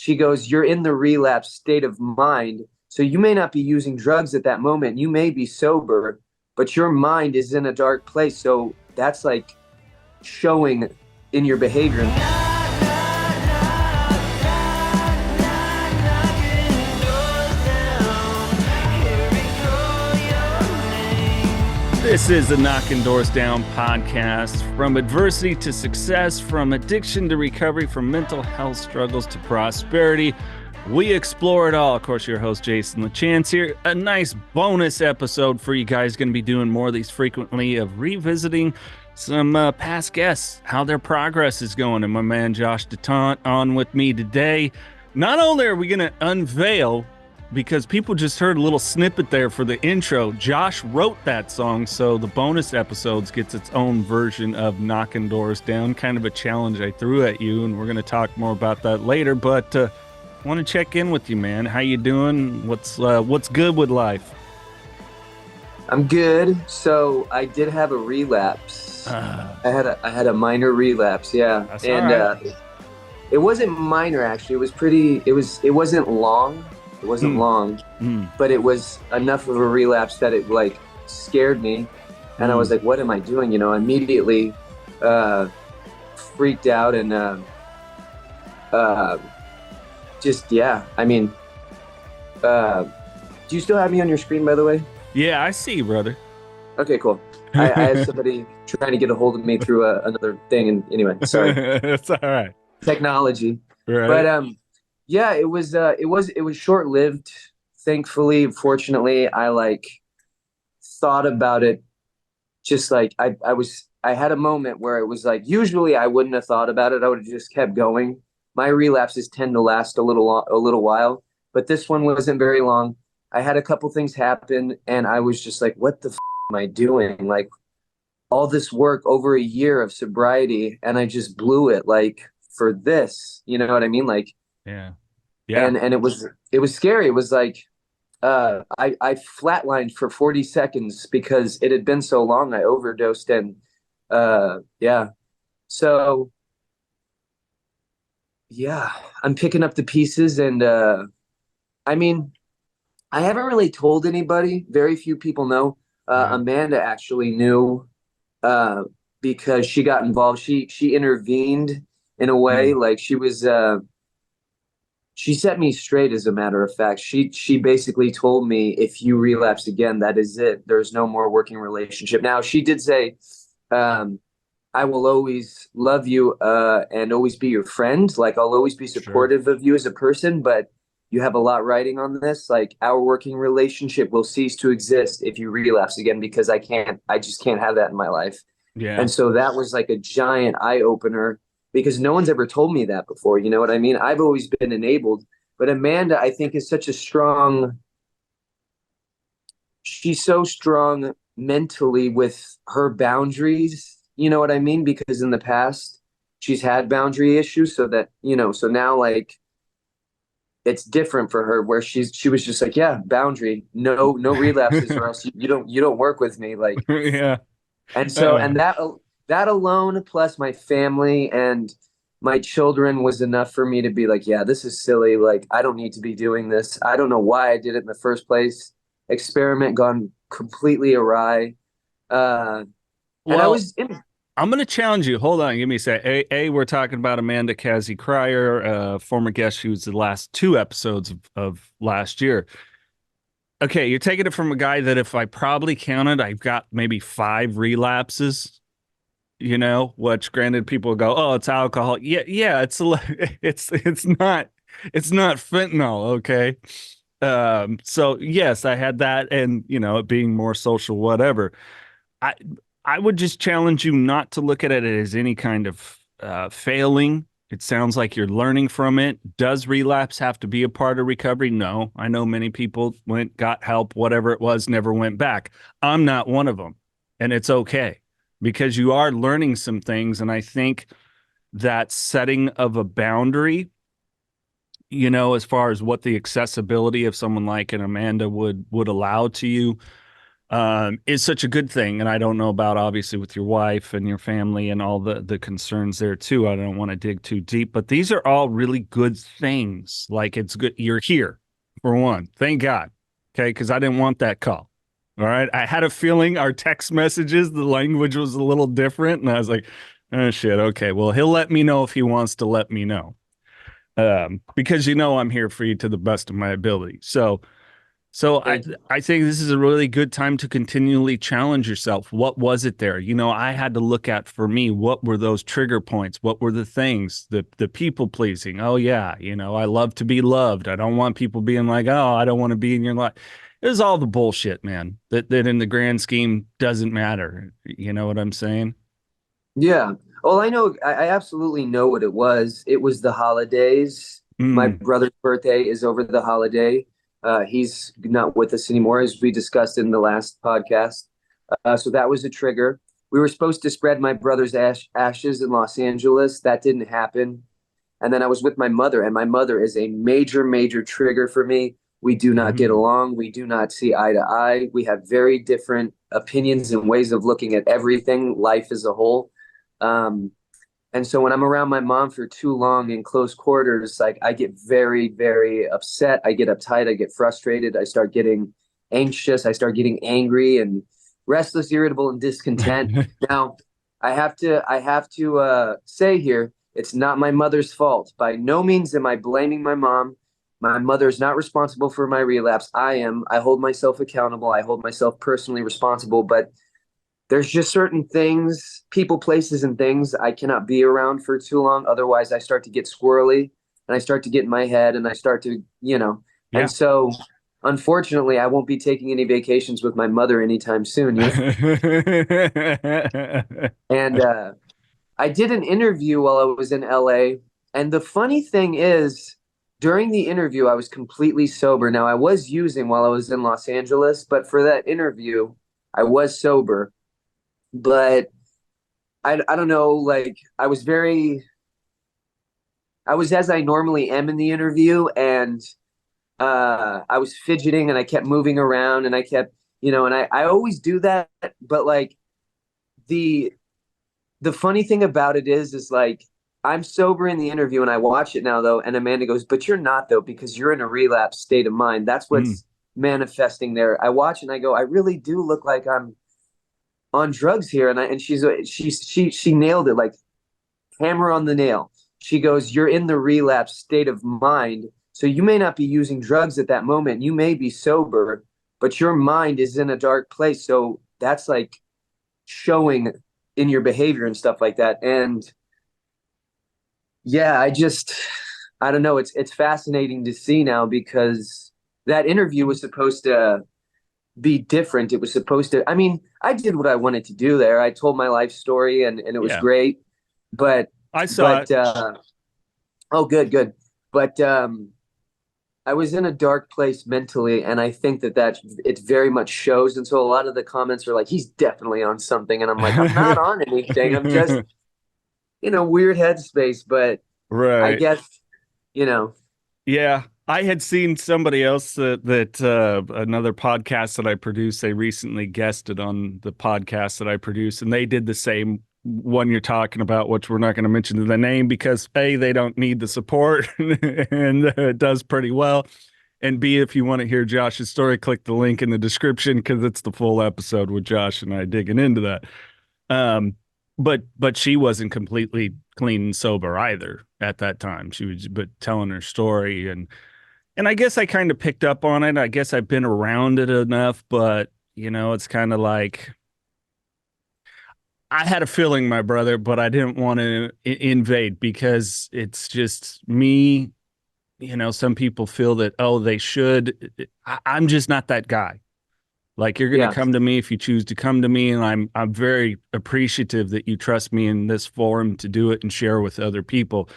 she goes, you're in the relapse state of mind. So you may not be using drugs at that moment. You may be sober, but your mind is in a dark place. So that's like showing in your behavior. This is the Knockin Doorz Down podcast. From adversity to success, from addiction to recovery, from mental health struggles to prosperity, we explore it all. Of course, your host, Jason LaChance here. A nice bonus episode for you guys. Going to be doing more of these frequently, of revisiting some past guests, how their progress is going. And my man, Josh Datant, on with me today. Not only are we going to unveil, because people just heard a little snippet there for the intro, Josh wrote that song, so the bonus episodes gets its own version of Knockin Doorz Down, kind of a challenge I threw at you, and we're going to talk more about that later, but want to check in with you, man. How you doing? What's good with life? I'm good. So I did have a relapse. I had a minor relapse, yeah. That's and all right. It wasn't minor, actually. It wasn't long. It wasn't long, but it was enough of a relapse that it like scared me. And I was like, what am I doing? You know, I immediately freaked out and just, yeah. I mean, do you still have me on your screen, by the way? Yeah, I see you, brother. Okay, cool. I had somebody trying to get a hold of me through another thing. And anyway, sorry. That's all right. Technology. Right. But yeah, it was short-lived. Thankfully, fortunately, I like thought about it. Just like I had a moment where it was like, usually I wouldn't have thought about it. I would have just kept going. My relapses tend to last a little while, but this one wasn't very long. I had a couple things happen, and I was just like, what the am I doing? Like, all this work over a year of sobriety, and I just blew it, like, for this. You know what I mean? Like, Yeah. and it was scary. It was like I flatlined for 40 seconds because it had been so long. I overdosed, and yeah. So yeah, I'm picking up the pieces, and I mean, I haven't really told anybody. Very few people know. Amanda actually knew because she got involved. She intervened in a way, like she was. She set me straight, as a matter of fact. She basically told me, if you relapse again, that is it. There's no more working relationship. Now, she did say, I will always love you and always be your friend. Like, I'll always be supportive of you as a person, but you have a lot riding on this. Like, our working relationship will cease to exist if you relapse again, because I just can't have that in my life. Yeah. And so that was like a giant eye opener, because no one's ever told me that before. You know what I mean? I've always been enabled, but Amanda, I think, is she's so strong mentally with her boundaries. You know what I mean? Because in the past she's had boundary issues, so that, you know, so now, like, it's different for her, where she was just like, yeah, boundary, no relapses, or else you don't work with me. Like, Yeah. and so, and that alone, plus my family and my children, was enough for me to be like, yeah, this is silly. Like, I don't need to be doing this. I don't know why I did it in the first place. Experiment gone completely awry. And I was I'm going to challenge you. Hold on. Give me a sec. We're talking about Amanda Cassie Cryer, former guest. She was the last two episodes of last year. Okay, you're taking it from a guy that, if I probably counted, I've got maybe 5 relapses. You know, which, granted, people go, "Oh, it's alcohol." Yeah, it's not fentanyl. Okay, so yes, I had that, and, you know, it being more social, whatever. I would just challenge you not to look at it as any kind of failing. It sounds like you're learning from it. Does relapse have to be a part of recovery? No. I know many people got help, whatever it was, never went back. I'm not one of them, and it's okay, because you are learning some things. And I think that setting of a boundary, you know, as far as what the accessibility of someone like an Amanda would allow to you, is such a good thing. And I don't know about obviously with your wife and your family and all the concerns there too. I don't want to dig too deep, but these are all really good things. Like it's good you're here for one. Thank God. Okay, because I didn't want that call. All right. I had a feeling our text messages, the language was a little different, and I was like, oh shit, okay. Well, he'll let me know if he wants to let me know. Because I'm here for you to the best of my ability. So I Thank you. I think this is a really good time to continually challenge yourself. What was it there? I had to look at for me, what were those trigger points? What were the things? The people pleasing. Oh yeah, I love to be loved. I don't want people being like, "Oh, I don't want to be in your life." It was all the bullshit, man. That in the grand scheme doesn't matter. You know what I'm saying? Yeah. Well, I know, I absolutely know what it was. It was the holidays. My Mm, brother's birthday is over the holiday. He's not with us anymore, as we discussed in the last podcast. So that was a trigger. We were supposed to spread my brother's ashes in Los Angeles. That didn't happen. And then I was with my mother, and my mother is a major, major trigger for me. We do not get mm, along. We do not see eye to eye. We have very different opinions and ways of looking at everything, life as a whole. Um, and so when I'm around my mom for too long in close quarters, like I get very, very upset. I get uptight. I get frustrated. I start getting anxious. I start getting angry and restless, irritable, and discontent. Now, I have to say here, it's not my mother's fault. By no means am I blaming my mom. My mother is not responsible for my relapse. I am. I hold myself accountable. I hold myself personally responsible. But there's just certain things, people, places, and things I cannot be around for too long. Otherwise, I start to get squirrely and I start to get in my head and I start to. And yeah. so, unfortunately, I won't be taking any vacations with my mother anytime soon. And I did an interview while I was in LA. And the funny thing is, during the interview, I was completely sober. Now, I was using while I was in Los Angeles, but for that interview, I was sober. But I don't know, like I was as I normally am in the interview, and I was fidgeting and I kept moving around and I kept, and I always do that, but like the the funny thing about it is like I'm sober in the interview and I watch it now though, and Amanda goes, "But you're not though, because you're in a relapse state of mind. That's Mm. what's manifesting there." I watch and I go, "I really do look like I'm on drugs here," and she nailed it, like hammer on the nail. She goes, "You're in the relapse state of mind. So you may not be using drugs at that moment. You may be sober, but your mind is in a dark place. So that's like showing in your behavior and stuff like that." And yeah, I don't know. It's fascinating to see now because that interview was supposed to be different. It was supposed to, I mean, I did what I wanted to do there. I told my life story and it was Yeah. great. But I saw but it. oh, good, good. But I was in a dark place mentally, and I think that it very much shows. And so a lot of the comments are like, "He's definitely on something," and I'm like, "I'm not on anything. I'm just in a weird headspace." But I Right. guess you know, Yeah, I had seen somebody else that another podcast that I produce. They recently guested on the podcast that I produce, and they did the same one you're talking about, which we're not going to mention the name because A, they don't need the support, and it does pretty well. And B, if you want to hear Josh's story, click the link in the description because it's the full episode with Josh and I digging into that. Um, but she wasn't completely clean and sober either at that time. She was but telling her story and I guess I kind of picked up on it. I guess I've been around it enough, but it's kind of like I had a feeling, my brother, but I didn't want to invade because it's just me. Some people feel that, oh, they should. I'm just not that guy. Like you're going to yeah, come to me if you choose to come to me, and I'm very appreciative that you trust me in this forum to do it and share with other people,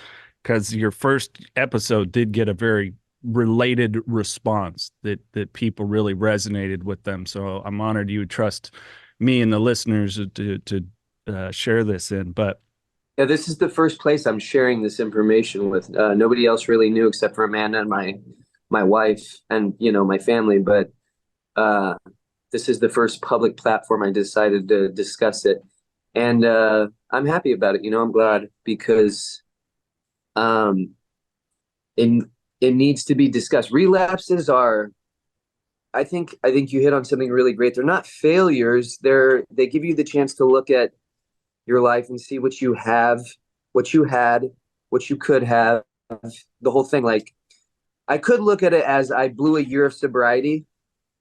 because your first episode did get a very related response that people really resonated with them. So I'm honored you trust me and the listeners to share this in. But yeah. This is the first place I'm sharing this information with. Nobody else really knew except for Amanda and my wife and my family. But uh, this is the first public platform I decided to discuss it, and I'm happy about it. I'm glad because um, it it needs to be discussed. Relapses are, I think you hit on something really great. They're not failures. They give you the chance to look at your life and see what you have, what you had, what you could have, the whole thing. Like I could look at it as I blew a year of sobriety,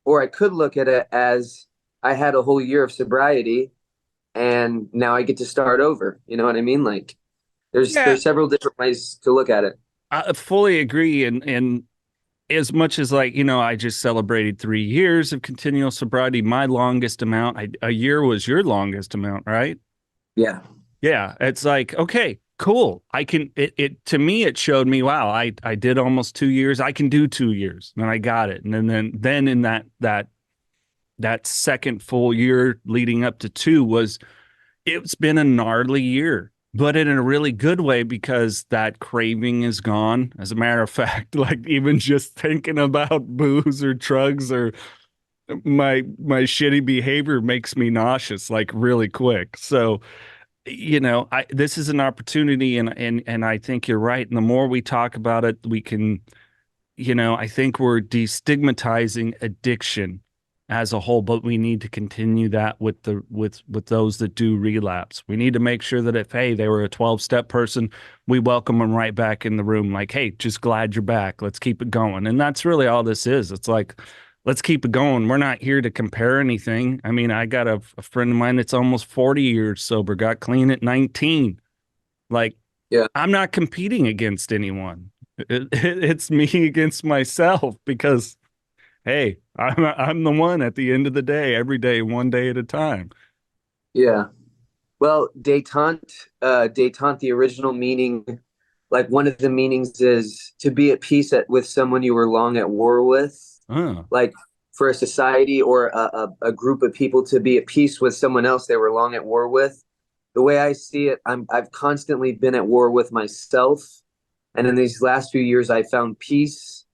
or I could look at it as I had a whole year of sobriety and now I get to start over. You know what I mean? Like Yeah, there's several different ways to look at it. I fully agree. And as much as like, I just celebrated 3 years of continual sobriety, my longest amount, a year was your longest amount, right? Yeah. Yeah. It's like, okay, cool. It to me, it showed me, wow, I did almost 2 years. I can do 2 years and I got it. And then in that second full year leading up to two it's been a gnarly year, but in a really good way because that craving is gone. As a matter of fact, like even just thinking about booze or drugs or my shitty behavior makes me nauseous like really quick. So, I this is an opportunity and I think you're right. And the more we talk about it, we can I think we're destigmatizing addiction as a whole, but we need to continue that with with those that do relapse. We need to make sure that if hey, they were a 12-step person, we welcome them right back in the room. Like, hey, just glad you're back. Let's keep it going. And that's really all this is. It's like, let's keep it going. We're not here to compare anything. I mean, I got a friend of mine that's almost 40 years sober, got clean at 19. Like, Yeah. I'm not competing against anyone. It's me against myself because, hey, I'm the one at the end of the day, every day, one day at a time. Yeah. Well, détente, the original meaning, like one of the meanings is to be at peace with someone you were long at war with. Oh, Like for a society or a group of people to be at peace with someone else they were long at war with. The way I see it, I've constantly been at war with myself. And in these last few years, I found peace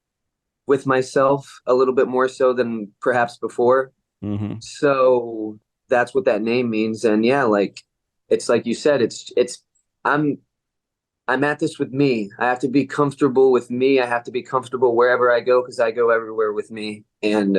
with myself a little bit more so than perhaps before. mm-hmm. So that's what that name means. And yeah, like it's like you said, I'm I'm at this with me. I have to be comfortable with me. I have to be comfortable wherever I go because I go everywhere with me. And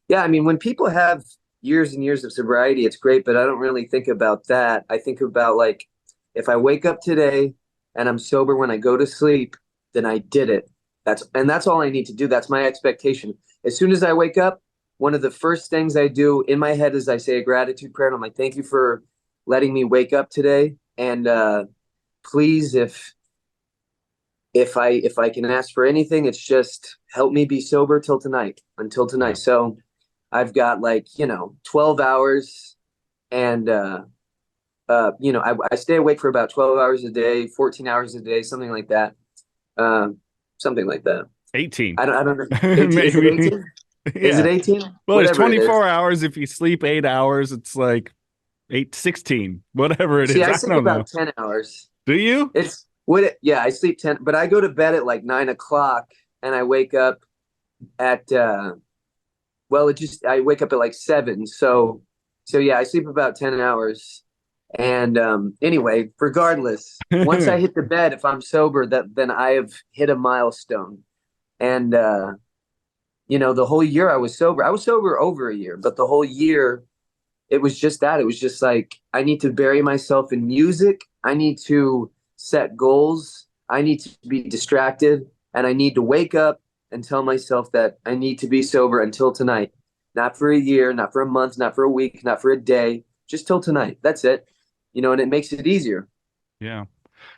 yeah, I mean, when people have years and years of sobriety, it's great, but I don't really think about that. I think about like if I wake up today and I'm sober when I go to sleep, then I did it. That's all I need to do. That's my expectation. As soon as I wake up, one of the first things I do in my head is I say a gratitude prayer and I'm like, thank you for letting me wake up today. And please, if I can ask for anything, it's just help me be sober till tonight, until Yeah. tonight. So I've got like 12 hours, and I stay awake for about 12 hours a day, 14 hours a day, something like that. Um, something like that. 18, I don't know. 18, is it maybe. 18? Is it Yeah. 18? Well, there's Whatever it is. 24 hours. If you sleep 8 hours, it's like 8, 16, whatever it See, is. I I sleep don't know. about 10 hours. Do you? Yeah, I sleep 10, but I go to bed at like 9 o'clock and I wake up at well, I wake up at like 7. So yeah, I sleep about 10 hours. And anyway, regardless, once I hit the bed, if I'm sober, then I have hit a milestone. And the whole year I was sober. I was sober over a year, but the whole year it was just that. It was just like I need to bury myself in music. I need to set goals. I need to be distracted, and I need to wake up and tell myself that I need to be sober until tonight. Not for a year, not for a month, not for a week, not for a day, just till tonight. That's it. And it makes it easier. Yeah.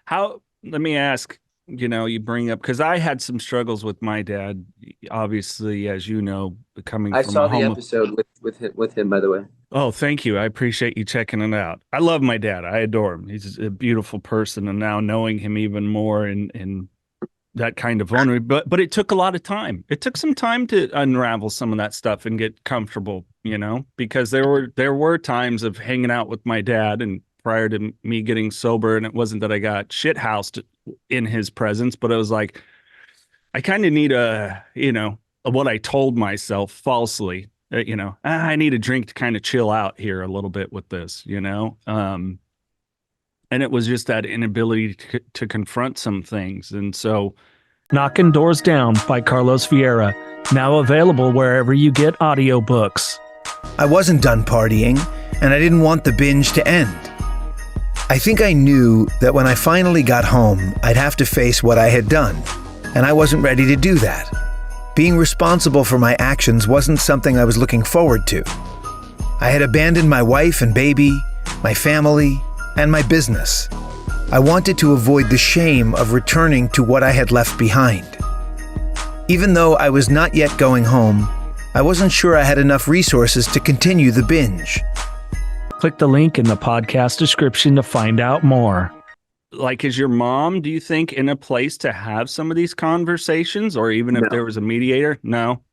Let me ask, you bring up, because I had some struggles with my dad, obviously, as you know, coming I from saw a the home. episode with him, by the way. Oh, thank you. I appreciate you checking it out. I love my dad. I adore him. He's a beautiful person. And now knowing him even more in that kind of vulnerability, but it took a lot of time. It took some time to unravel some of that stuff and get comfortable, because there were times of hanging out with my dad and prior to me getting sober, and it wasn't that I got shit housed in his presence, but it was like I kind of need what I told myself falsely. I need a drink to kind of chill out here a little bit with this, and it was just that inability to confront some things. And so Knockin Doorz Down by Carlos Vieira, now available wherever you get audiobooks. I wasn't done partying, and I didn't want the binge to end. I think I knew that when I finally got home, I'd have to face what I had done, and I wasn't ready to do that. Being responsible for my actions wasn't something I was looking forward to. I had abandoned my wife and baby, my family, and my business. I wanted to avoid the shame of returning to what I had left behind. Even though I was not yet going home, I wasn't sure I had enough resources to continue the binge. Click the link in the podcast description to find out more. like, is your mom, do you think, in a place to have some of these conversations, or even if No. there was a mediator? No.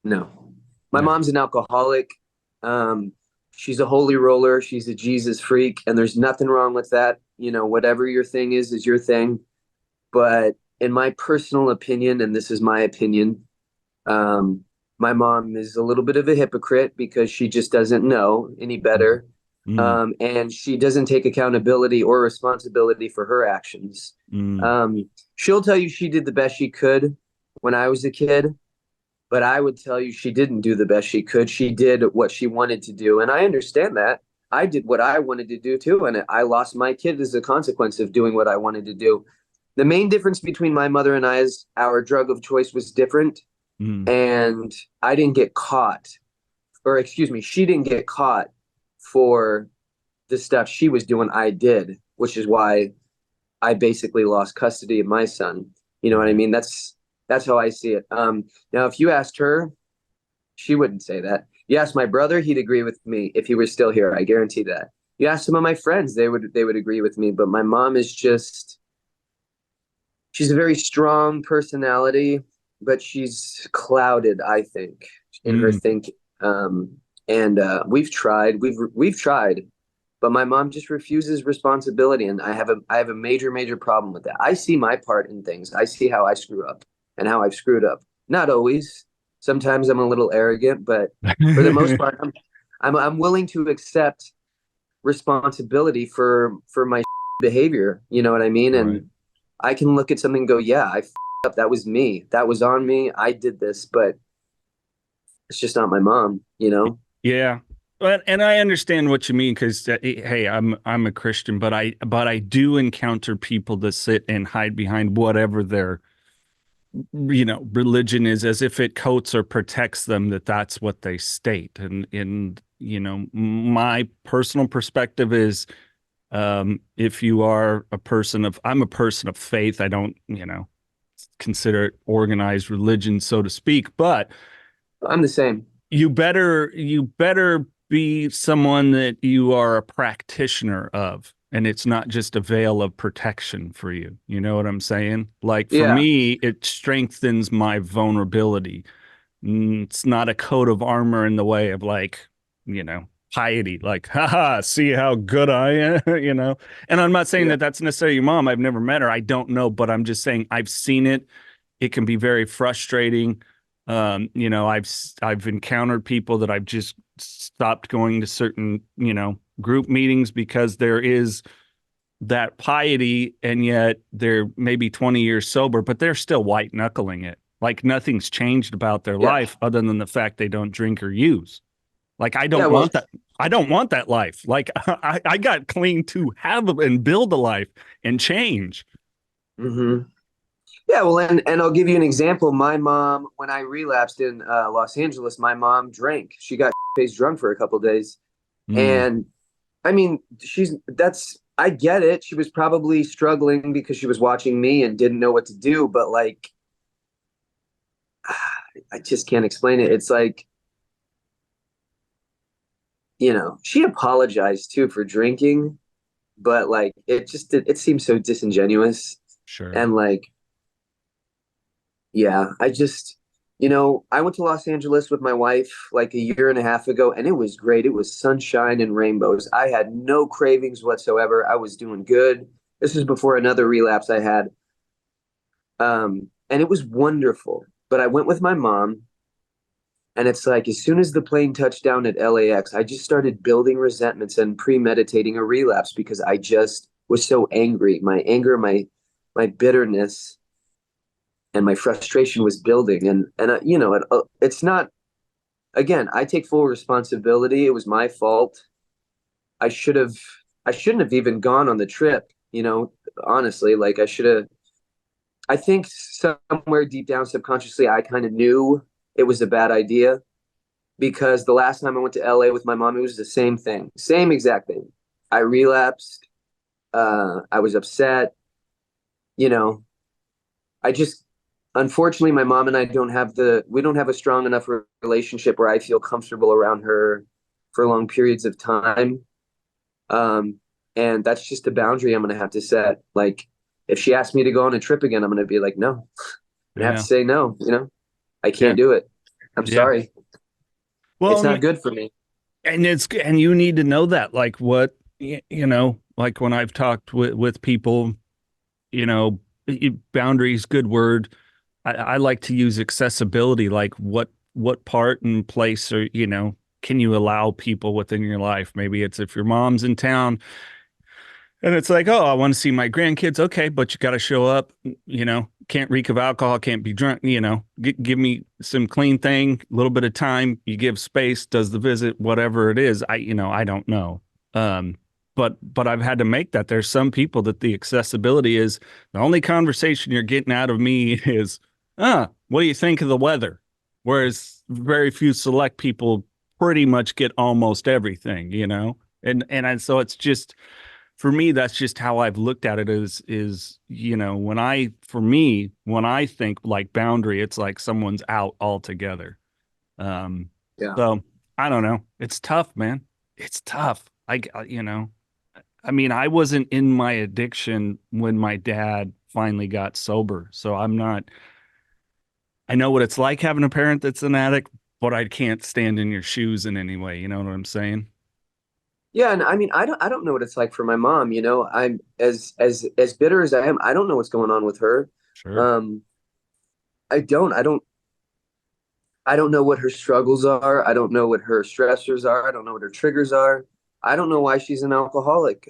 No. My No. mom's an alcoholic. She's a holy roller. She's a Jesus freak, and there's nothing wrong with that. You know, whatever your thing is your thing. But in my personal opinion, and this is my opinion, my mom is a little bit of a hypocrite because she just doesn't know any better. And she doesn't take accountability or responsibility for her actions. She'll tell you she did the best she could when I was a kid, but I would tell you she didn't do the best she could. She did what she wanted to do. And I understand that. I did what I wanted to do too. And I lost my kid as a consequence of doing what I wanted to do. The main difference between my mother and I is our drug of choice was different. And I didn't get caught, or excuse me, she didn't get caught for the stuff she was doing. I did, which is why I basically lost custody of my son. You know what I mean? That's how I see it. Now, if you asked her, she wouldn't say that. You asked my brother, he'd agree with me if he were still here. I guarantee that. You asked some of my friends, they would agree with me. But my mom is just, she's a very strong personality, but she's clouded, I think, in her thinking. And we've tried, but my mom just refuses responsibility, and I have a major problem with that. I see my part in things. I see how I screw up and how I've screwed up. Not always. Sometimes I'm a little arrogant, but for the most part, I'm willing to accept responsibility for my behavior. You know what I mean? And Right. I can look at something and go, yeah, I up. That was me. That was on me. I did this, but it's just not my mom, you know? Yeah. And I understand what you mean, because hey, I'm a Christian, but I do encounter people that sit and hide behind whatever their religion is, as if it coats or protects them, that's what they state. And my personal perspective is, if you are I'm a person of faith. I don't consider it organized religion, so to speak, but I'm the same. you better be someone that you are a practitioner of, and it's not just a veil of protection for you. You know what I'm saying? Like, for Yeah. me, it strengthens my vulnerability. It's not a coat of armor in the way of, like, piety, like, haha, see how good I am, And I'm not saying Yeah. that that's necessarily your mom. I've never met her. I don't know, but I'm just saying I've seen it. It can be very frustrating. I've encountered people that I've just stopped going to certain, group meetings because there is that piety, and yet they're maybe 20 years sober, but they're still white knuckling it. Like, nothing's changed about their life other than the fact they don't drink or use. Like, I don't want that. I don't want that life. Like, I got clean to have and build a life and change. Mm-hmm. Yeah, well, and I'll give you an example. My mom, when I relapsed in Los Angeles, my mom drank. She got face drunk for a couple of days. And I mean, I get it. She was probably struggling because she was watching me and didn't know what to do. But, like, I just can't explain it. It's like, she apologized too for drinking, but, like, it seems so disingenuous. Sure. And, like, yeah, I went to Los Angeles with my wife like a year and a half ago, and it was great. It was sunshine and rainbows. I had no cravings whatsoever. I was doing good. This was before another relapse I had. And it was wonderful. But I went with my mom, And it's like, as soon as the plane touched down at LAX, I just started building resentments and premeditating a relapse because I just was so angry. My anger, my bitterness, and my frustration was building. And you know, it's not. Again, I take full responsibility. It was my fault. I should have. I shouldn't have even gone on the trip. You know, honestly, like I should have. I think somewhere deep down, subconsciously, I kind of knew it was a bad idea because the last time I went to LA with my mom, it was the same thing, same exact thing. I relapsed. I was upset. You know, I just, unfortunately, my mom and I we don't have a strong enough relationship where I feel comfortable around her for long periods of time. Um, and that's just a boundary I'm going to have to set. Like, if she asks me to go on a trip again, I'm going to be like, no, I'm going to have to say no, you know, I can't do it. I'm sorry. Well, it's not good for me. And you need to know that, like what, you know, like when I've talked with people, you know, boundaries, good word. I like to use accessibility, like what part and place or, you know, can you allow people within your life? Maybe it's if your mom's in town and it's like, oh, I want to see my grandkids. Okay, but you got to show up, you know, can't reek of alcohol, can't be drunk, you know, give me some clean thing, a little bit of time, you give space, does the visit, whatever it is. You know, I don't know. But I've had to make that. There's some people that the accessibility is the only conversation you're getting out of me is, what do you think of the weather? Whereas very few select people pretty much get almost everything, you know? So it's just, for me, that's just how I've looked at it is, you know, when I think like boundary, it's like someone's out altogether. So I don't know. It's tough, man. It's tough. You know, I mean, I wasn't in my addiction when my dad finally got sober. So I know what it's like having a parent that's an addict, but I can't stand in your shoes in any way. You know what I'm saying? Yeah, and I mean, I don't know what it's like for my mom. You know, I'm as bitter as I am. I don't know what's going on with her. Sure. I don't. I don't know what her struggles are. I don't know what her stressors are. I don't know what her triggers are. I don't know why she's an alcoholic.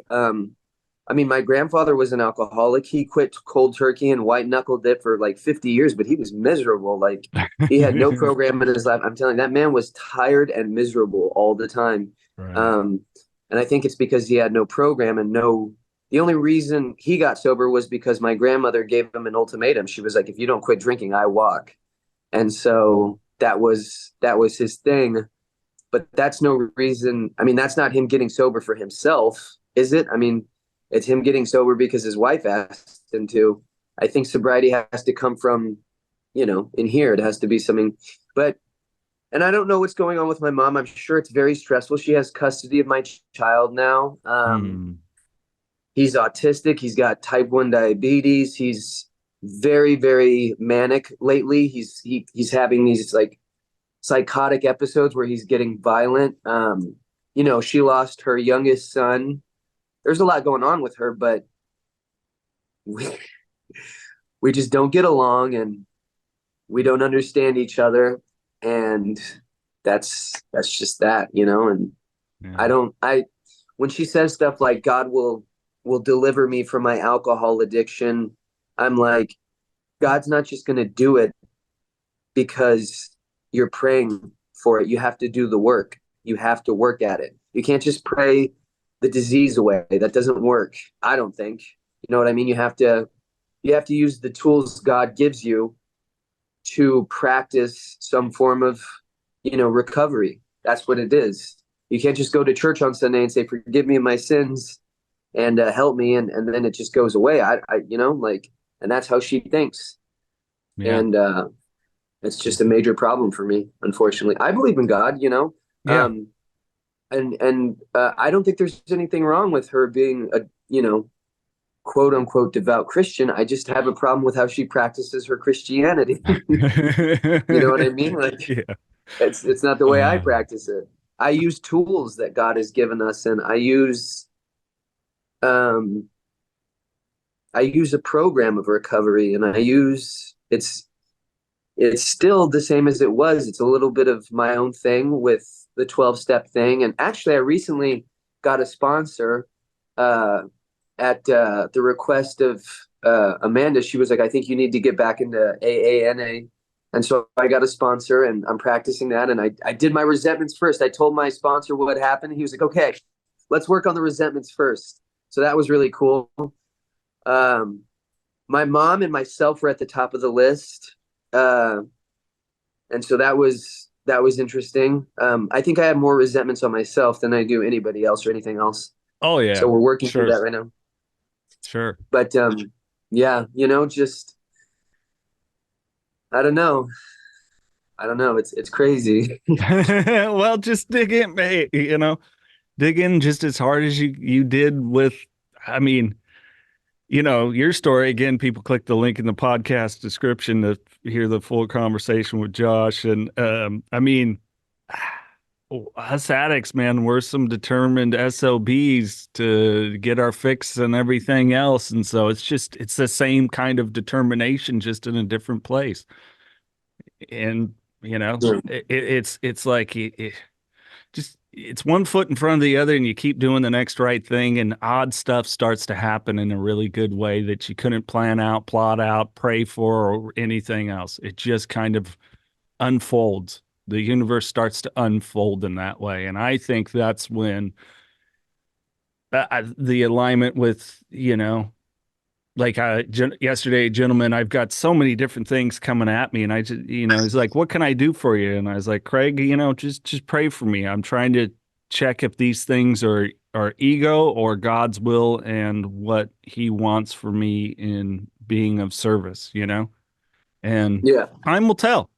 I mean, my grandfather was an alcoholic. He quit cold turkey and white knuckled it for like 50 years, but he was miserable. Like he had no program in his life. I'm telling you, that man was tired and miserable all the time. Right. And I think it's because he had no program and the only reason he got sober was because my grandmother gave him an ultimatum. She was like, if you don't quit drinking, I walk. And so that was his thing. But that's no reason. I mean, that's not him getting sober for himself, is it? I mean, it's him getting sober because his wife asked him to. I think sobriety has to come from, you know, in here. It has to be something. And I don't know what's going on with my mom. I'm sure it's very stressful. She has custody of my child now. He's autistic. He's got type 1 diabetes. He's very, very manic lately. He's having these like psychotic episodes where he's getting violent. You know, she lost her youngest son. There's a lot going on with her, but we just don't get along and we don't understand each other. And that's just that, you know. And when she says stuff like God will deliver me from my alcohol addiction, I'm like, God's not just going to do it because you're praying for it. You have to do the work. You have to work at it. You can't just pray the disease away. That doesn't work, I don't think. You know what I mean? You have to use the tools God gives you to practice some form of, you know, recovery. That's what it is. You can't just go to church on Sunday and say, forgive me of my sins and help me. And then it just goes away. I you know, like, and that's how she thinks. Yeah. And it's just a major problem for me, unfortunately. I believe in God, you know. Yeah. And I don't think there's anything wrong with her being a, you know, quote unquote devout Christian. I just have a problem with how she practices her Christianity. You know what I mean? Like, it's not the way I practice it. I use tools that God has given us, and I use a program of recovery, and it's it's still the same as it was. It's a little bit of my own thing with the 12-step thing. And actually, I recently got a sponsor at the request of Amanda. She was like, I think you need to get back into AANA. And so I got a sponsor and I'm practicing that. And I did my resentments first. I told my sponsor what happened. He was like, okay, let's work on the resentments first. So that was really cool. My mom and myself were at the top of the list. And so that was interesting. I think I have more resentments on myself than I do anybody else or anything else. Oh yeah. So we're working Sure. through that right now. Sure. But yeah, just I don't know. It's crazy. Well, just dig in, hey, dig in just as hard as you did with, I mean, your story. Again, people click the link in the podcast description to hear the full conversation with Josh. And I mean, us addicts, man, we're some determined SOBs to get our fix and everything else. And so it's the same kind of determination, just in a different place. And, Yeah. it's like, it's one foot in front of the other and you keep doing the next right thing and odd stuff starts to happen in a really good way that you couldn't plan out, plot out, pray for, or anything else. It just kind of unfolds. The universe starts to unfold in that way. And I think that's when the alignment with, like yesterday, gentlemen, I've got so many different things coming at me. And I just, he's like, what can I do for you? And I was like, Craig, just pray for me. I'm trying to check if these things are ego or God's will and what he wants for me in being of service, and Yeah. time will tell.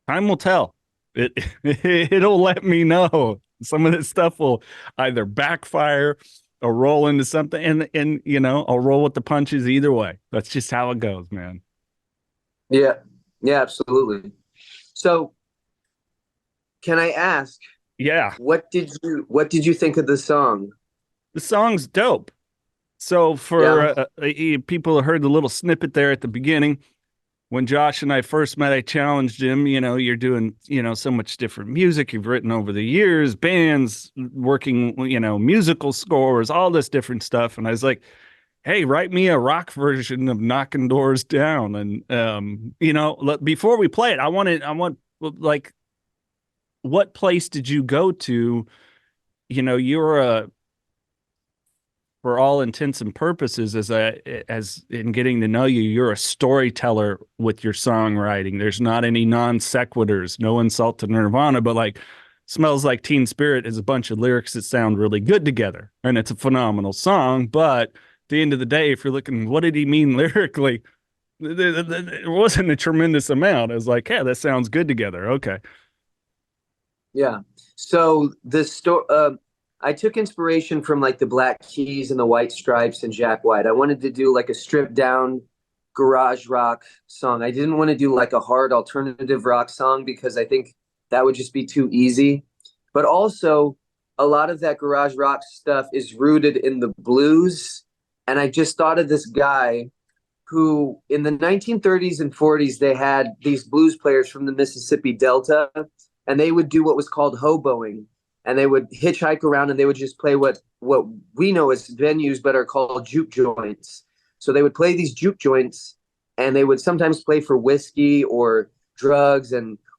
Time will tell. It'll let me know. Some of this stuff will either backfire or roll into something, and I'll roll with the punches either way. That's just how it goes, man. Yeah. Yeah, absolutely. So can I ask, Yeah, what did you think of the song? the song's dope. So for people who heard the little snippet there at the beginning, when Josh and I first met, I challenged him, you're doing, so much different music. You've written over the years, bands, working, musical scores, all this different stuff. And I was like, hey, write me a rock version of Knockin Doorz Down. And, before we play it, I want like, what place did you go to? You're for all intents and purposes, as in getting to know you, you're a storyteller with your songwriting. There's not any non sequiturs, no insult to Nirvana, but like Smells Like Teen Spirit is a bunch of lyrics that sound really good together. And it's a phenomenal song. But at the end of the day, if you're looking, what did he mean lyrically? There wasn't a tremendous amount. I was like, yeah, that sounds good together. Okay. Yeah. So the story, I took inspiration from like the Black Keys and the White Stripes and Jack White. I wanted to do like a stripped down garage rock song. I didn't want to do like a hard alternative rock song because I think that would just be too easy. But also, a lot of that garage rock stuff is rooted in the blues. And I just thought of this guy who in the 1930s and 40s, they had these blues players from the Mississippi Delta, and they would do what was called hoboing. And they would hitchhike around and they would just play what we know as venues, but are called juke joints. So they would play these juke joints and they would sometimes play for whiskey or drugs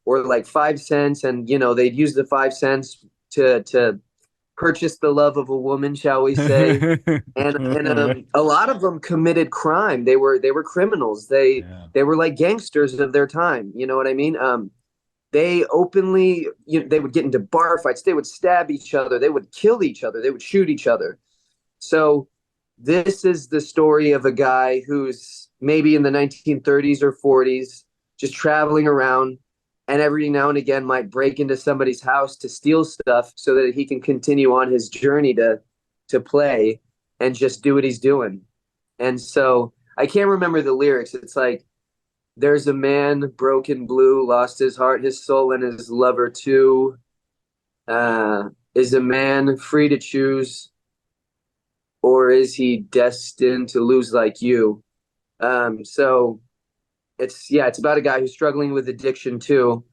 or like 5 cents. And, they'd use the 5 cents to purchase the love of a woman, shall we say. and a lot of them committed crime. They were criminals. They were like gangsters of their time. You know what I mean? They openly, they would get into bar fights. They would stab each other. They would kill each other. They would shoot each other. So this is the story of a guy who's maybe in the 1930s or 40s, just traveling around, and every now and again might break into somebody's house to steal stuff so that he can continue on his journey to play and just do what he's doing. And so I can't remember the lyrics. It's like, there's a man broken blue, lost his heart, his soul, and his lover too. Is a man free to choose, or is he destined to lose like you? So it's about a guy who's struggling with addiction too,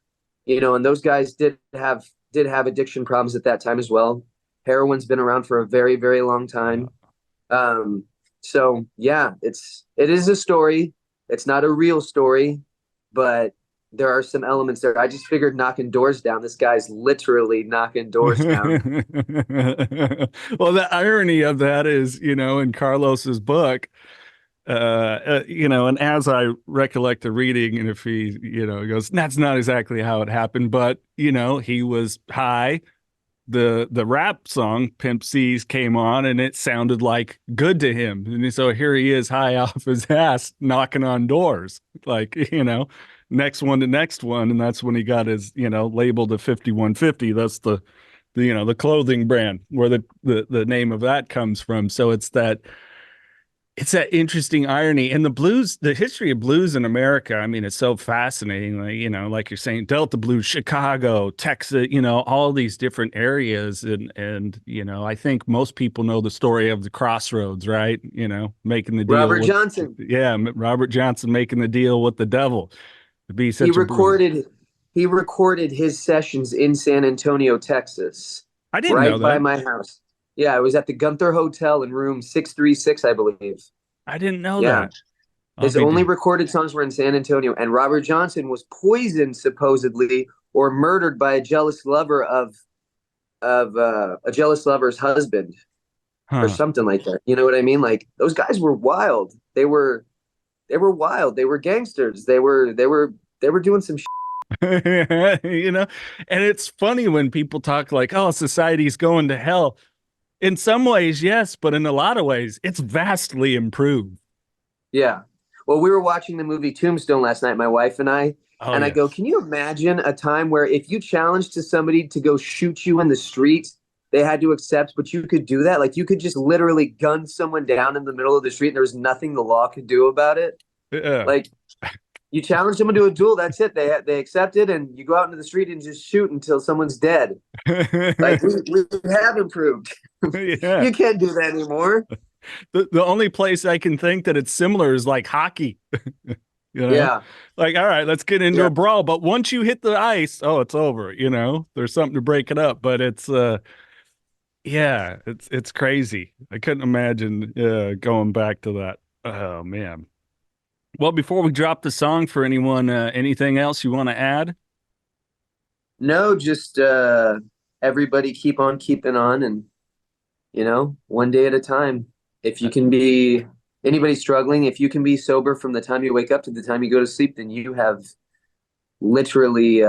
and those guys did have addiction problems at that time as well. Heroin's been around for a very, very long time. So yeah, it is a story. It's not a real story, but there are some elements there. I just figured knocking doors down. This guy's literally knocking doors down. Well, the irony of that is, in Carlos's book, and as I recollect the reading, and if he goes, that's not exactly how it happened, but he was high. The rap song Pimp C's came on and it sounded like good to him. And so here he is high off his ass knocking on doors, like, next one to next one. And that's when he got his, labeled a 5150. That's the clothing brand where the name of that comes from. So it's that interesting irony. And the history of blues in America, I mean, it's so fascinating. Like, like you're saying, Delta blues, Chicago, Texas, all these different areas. And I think most people know the story of the Crossroads, right? Making the deal. Robert Johnson. Yeah, Robert Johnson making the deal with the devil to be such he recorded his sessions in San Antonio, Texas. I didn't know that. Right by my house. Yeah, it was at the Gunther Hotel in room 636, I believe. I didn't know that. His only recorded songs were in San Antonio, and Robert Johnson was poisoned, supposedly, or murdered by a jealous lover of a jealous lover's husband, or something like that. You know what I mean? Like, those guys were wild. They were wild. They were gangsters. They were doing some shit. And it's funny when people talk like, oh, society's going to hell. In some ways, yes, but in a lot of ways, it's vastly improved. Yeah. Well, we were watching the movie Tombstone last night, my wife and I, and I go, can you imagine a time where if you challenged to somebody to go shoot you in the street, they had to accept, but you could do that? Like, you could just literally gun someone down in the middle of the street and there was nothing the law could do about it. Yeah. Like, you challenge someone to a duel, that's it. They accept it, and you go out into the street and just shoot until someone's dead. Like, we have improved. Yeah. You can't do that anymore. The only place I can think that it's similar is like hockey. Yeah. Like, all right, let's get into a brawl. But once you hit the ice, it's over. There's something to break it up. But it's it's crazy. I couldn't imagine going back to that. Oh man. Well, before we drop the song, for anyone, anything else you want to add? No, just everybody keep on keeping on, and one day at a time. If you can be anybody struggling, if you can be sober from the time you wake up to the time you go to sleep, then you have literally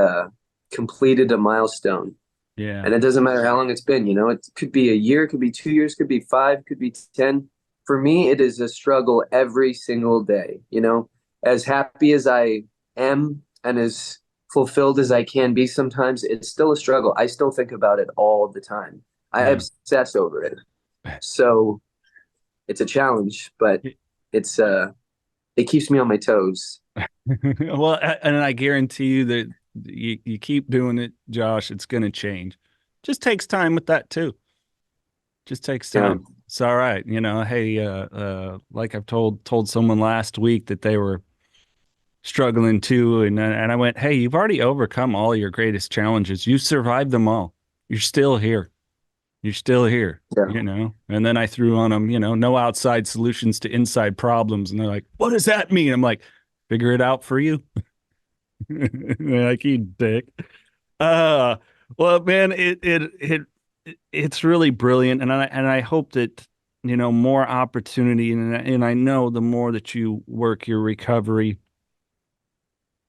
completed a milestone. Yeah. And it doesn't matter how long it's been. It could be a year, it could be 2 years, could be 5, could be 10. For me, it is a struggle every single day. As happy as I am and as fulfilled as I can be sometimes, it's still a struggle. I still think about it all the time. I obsess over it. So it's a challenge, but it keeps me on my toes. Well, and I guarantee you that you keep doing it, Josh, it's going to change. Just takes time with that too. Just takes time. Yeah. It's all right. Hey, like I've told someone last week that they were struggling too. And I went, hey, you've already overcome all your greatest challenges. You've survived them all. You're still here. You're still here, And then I threw on them, no outside solutions to inside problems. And they're like, what does that mean? I'm like, figure it out for you. Like, you dick. Well, man, it's really brilliant. And I hope that, more opportunity. And I know the more that you work your recovery,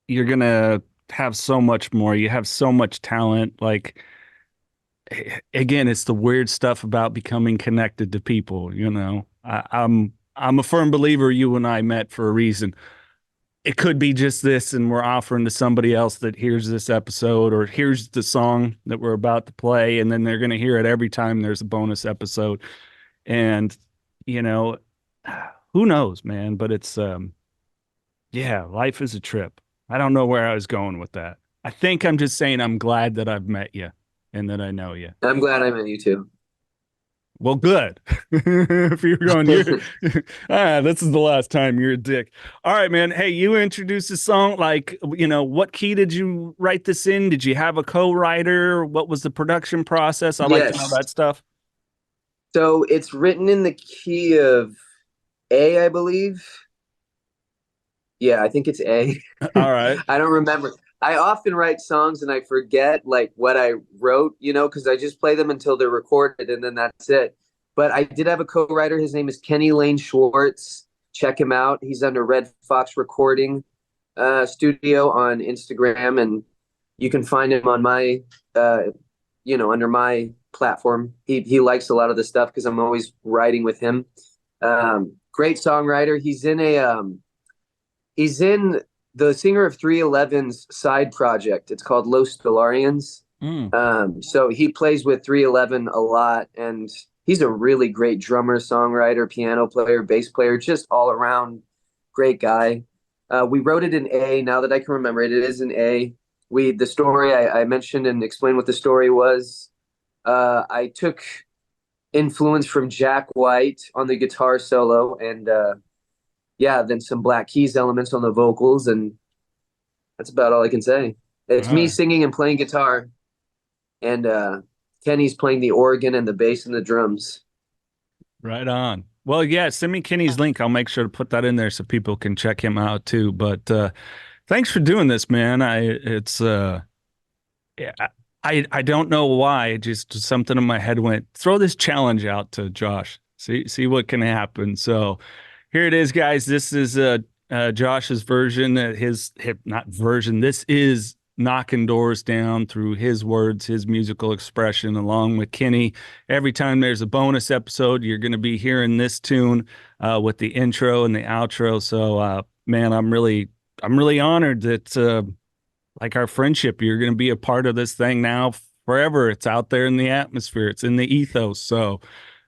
you're going to have so much more. You have so much talent. Like, again, it's the weird stuff about becoming connected to people. I'm a firm believer you and I met for a reason. It could be just this, and we're offering to somebody else that hears this episode or hears the song that we're about to play, and then they're going to hear it every time there's a bonus episode. And, who knows, man? But it's, life is a trip. I don't know where I was going with that. I think I'm just saying I'm glad that I've met you and that I know you. I'm glad I met you too. Well, good. If you're going, this is the last time you're a dick. All right, man. Hey, you introduced the song. Like, what key did you write this in? Did you have a co-writer? What was the production process? I like to know Yes. that stuff. So it's written in the key of A, I believe. Yeah, I think it's A. All right. I don't remember. I often write songs and I forget like what I wrote, because I just play them until they're recorded and then that's it. But I did have a co-writer. His name is Kenny Lane Schwartz. Check him out. He's under Red Fox Recording Studio on Instagram, and you can find him on my, under my platform. He likes a lot of the stuff because I'm always writing with him. Great songwriter. He's in the singer of 311's side project. It's called Los Stellarians. So he plays with 311 a lot, and he's a really great drummer, songwriter, piano player, bass player, just all around great guy. We wrote it in A. Now that I can remember it, it is in A. The story I mentioned and explained what the story was. I took influence from Jack White on the guitar solo, and then some Black Keys elements on the vocals, and that's about all I can say. It's me singing and playing guitar, and Kenny's playing the organ and the bass and the drums. Right on. Well, yeah, send me Kenny's link. I'll make sure to put that in there so people can check him out too. But thanks for doing this, man. I don't know why. Just something in my head went, throw this challenge out to Josh. See what can happen. So here it is, guys. This is Josh's version. Not version. This is Knockin Doorz Down through his words, his musical expression, along with Kenny. Every time there's a bonus episode, you're going to be hearing this tune with the intro and the outro. So, man, I'm really honored that, like our friendship, you're going to be a part of this thing now forever. It's out there in the atmosphere. It's in the ethos. So,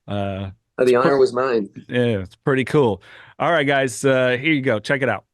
The honor was mine. yeah, it's pretty cool. All right, guys, here you go. Check it out.